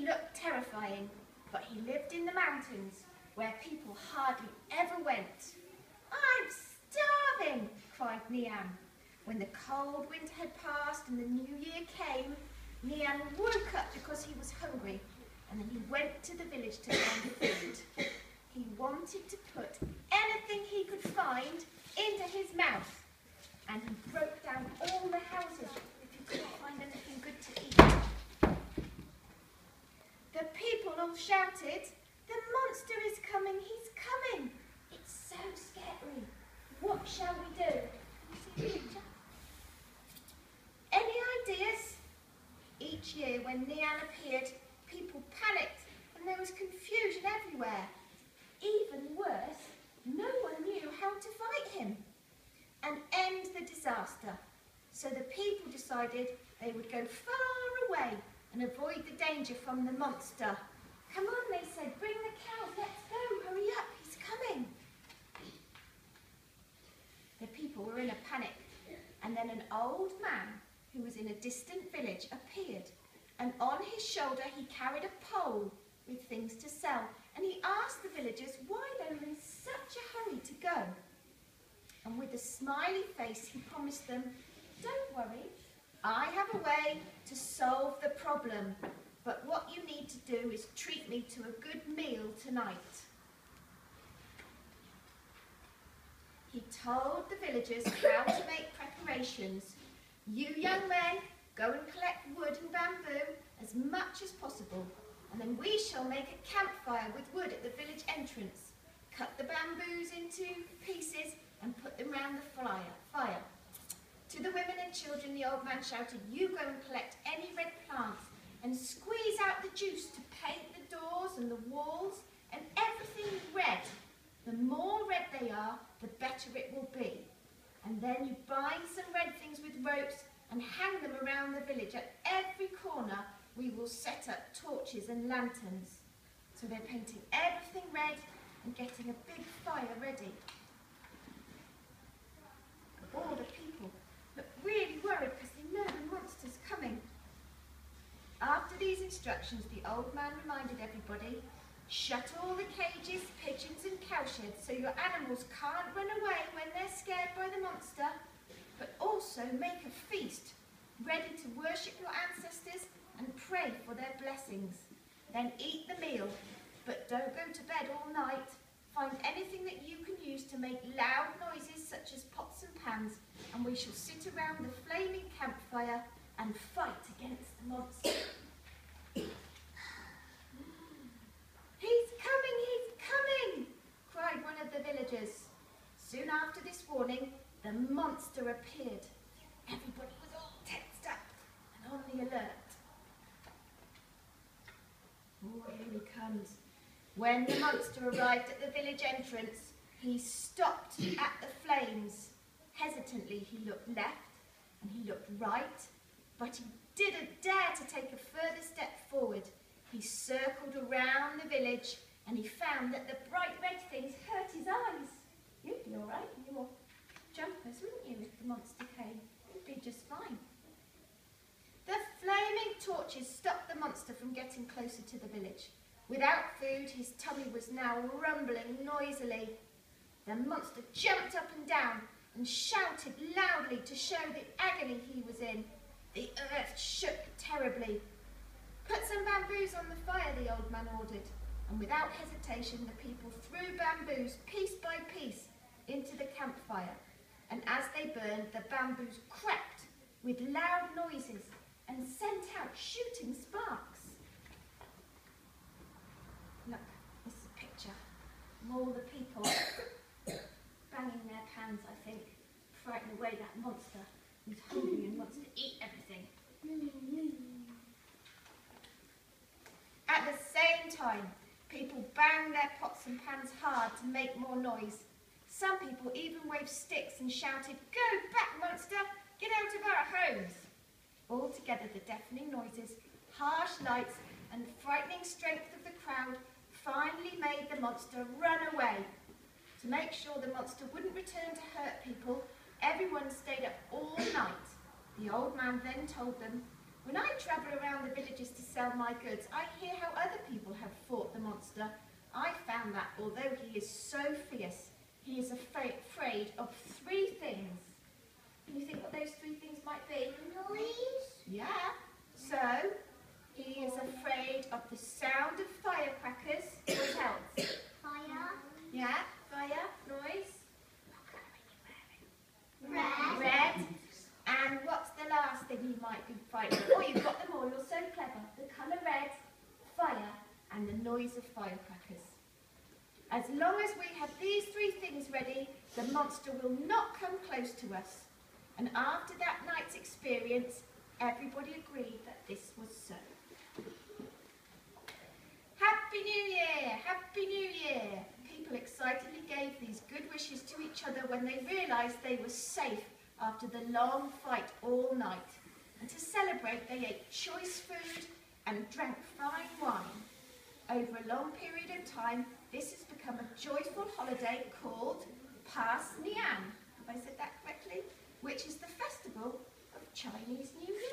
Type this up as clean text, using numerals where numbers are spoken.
He looked terrifying, but he lived in the mountains where people hardly ever went. "I'm starving," cried Nian. When the cold winter had passed and the new year came, Nian woke up because he was hungry, and then he went to the village to find food. He wanted to put anything he could find into his mouth, and he broke down all the houses if he couldn't find anything good to eat. The people all shouted, "The monster is coming, he's coming! It's so scary. What shall we do?" Can you see the picture? Any ideas? Each year when Nian appeared, people panicked and there was confusion everywhere. Even worse, no one knew how to fight him and end the disaster. So the people decided they would go far away and avoid the danger from the monster. "Come on," they said, "bring the cows, let's go, hurry up, he's coming." The people were in a panic, and then an old man who was in a distant village appeared, and on his shoulder he carried a pole with things to sell, and he asked the villagers why they were in such a hurry to go. And with a smiley face he promised them, "Don't worry, I have a way to solve the problem, but what you need to do is treat me to a good meal tonight." He told the villagers how to make preparations. "You young men, go and collect wood and bamboo as much as possible, and then we shall make a campfire with wood at the village entrance. Cut the bamboos into pieces and put them round the fire. To the women and children, the old man shouted, "You go and collect any red plants and squeeze out the juice to paint the doors and the walls and everything red. The more red they are, the better it will be. And then you bind some red things with ropes and hang them around the village. At every corner we will set up torches and lanterns." So they're painting everything red and getting a big fire ready. All the people look really worried because they know the monster's coming. After these instructions, the old man reminded everybody, "Shut all the cages, pigeons and cowsheds so your animals can't run away when they're scared by the monster, but also make a feast ready to worship your ancestors and pray for their blessings. Then eat the meal, but don't go to bed all night. Find anything that you can use to make loud noises such as pots and pans, and we shall sit around the flaming campfire and fight against the monster." "He's coming, cried one of the villagers. Soon after this warning, the monster appeared. Everybody was all tensed up and on the alert. Oh, here he comes. When the monster arrived at the village entrance, he stopped at the flames. Hesitantly, he looked left and he looked right, but he didn't dare to take a further step forward. He circled around the village and he found that the bright red things hurt his eyes. You'd be all right in your jumpers, wouldn't you, if the monster came? You'd be just fine. The flaming torches stopped the monster from getting closer to the village. Without food, his tummy was now rumbling noisily. The monster jumped up and down and shouted loudly to show the agony he was in. The earth shook terribly. "Put some bamboos on the fire," the old man ordered, and without hesitation the people threw bamboos piece by piece into the campfire, and as they burned, the bamboos cracked with loud noises and sent out shooting sparks. Look, this is a picture of all the people banging their pans, I think, frightening away that monster who's hungry and wants to eat everything. At the same time, people banged their pots and pans hard to make more noise. Some people even waved sticks and shouted, "Go back, monster! Get out of our homes!" Altogether, the deafening noises, harsh lights, and frightening strength of the crowd finally made the monster run away. To make sure the monster wouldn't return to hurt people, everyone stayed up all night. The old man then told them When I travel around the villages to sell my goods, I hear how other people have fought the monster. I found that although he is so fierce, he is afraid of 3 things. Can you think what those 3 things might be? Noise. Yeah. So, he is afraid of the sound of firecrackers. What else? Fire. Yeah, fire, noise. Red. Red. And what's the last thing he might be frightened of? Oh, you've got them all. You're so clever. The colour red, fire, and the noise of firecrackers. As long as we have these 3 things ready, the monster will not come close to us. And after that night's experience, everybody agreed that this was so. Happy New Year! Happy New Year! People excitedly gave these good wishes to each other when they realised they were safe after the long fight all night. And to celebrate, they ate choice food and drank fine wine. Over a long period of time, this has become a joyful holiday called Pas Nian. Have I said that correctly? Which is the festival of Chinese New Year.